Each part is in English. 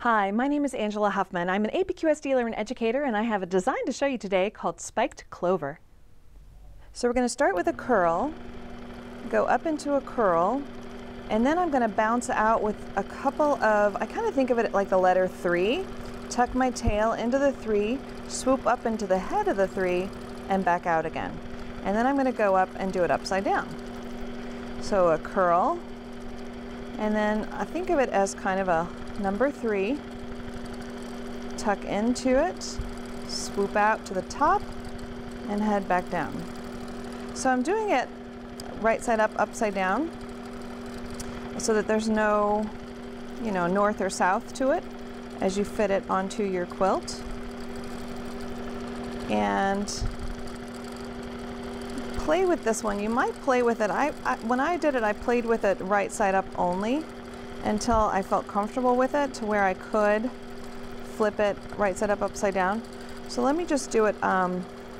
Hi, my name is Angela Huffman. I'm an APQS dealer and educator, and I have a design to show you today called Spiked Clover. So we're going to start with a curl, go up into a curl, and then I'm going to bounce out with a couple of, I kind of think of it like the letter 3, tuck my tail into the 3, swoop up into the head of the 3, and back out again. And then I'm going to go up and do it upside down. So a curl, and then I think of it as kind of a number 3, tuck into it, swoop out to the top, and head back down. So I'm doing it right side up, upside down, so that there's no, north or south to it as you fit it onto your quilt. And play with this one. You might play with it. When I did it, I played with it right side up only until I felt comfortable with it to where I could flip it right side up, upside down. So let me just do it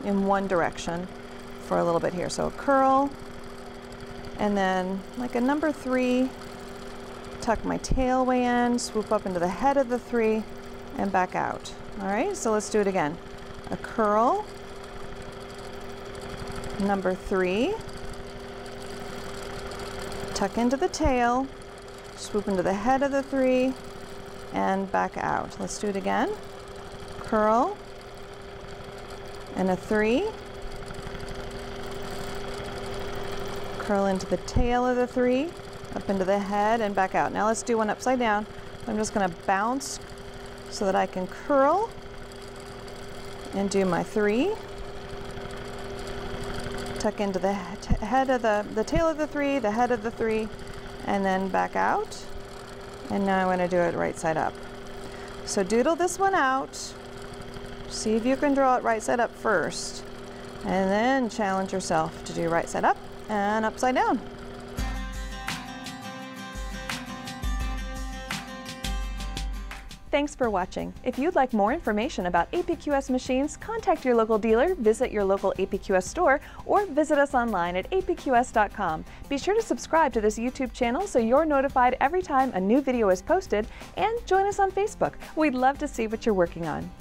in one direction for a little bit here. So a curl, and then like a number 3, tuck my tail way in, swoop up into the head of the 3, and back out. All right, so let's do it again. A curl, number 3, tuck into the tail, swoop into the head of the 3, and back out. Let's do it again. Curl, and a 3, curl into the tail of the 3, up into the head, and back out. Now let's do one upside down. I'm just going to bounce so that I can curl and do my 3, tuck into the head of the tail of the 3, the head of the 3, and then back out. And now I'm going to do it right side up. So doodle this one out. See if you can draw it right side up first, and then challenge yourself to do right side up and upside down. Thanks for watching. If you'd like more information about APQS machines, contact your local dealer, visit your local APQS store, or visit us online at apqs.com. Be sure to subscribe to this YouTube channel so you're notified every time a new video is posted, and join us on Facebook. We'd love to see what you're working on.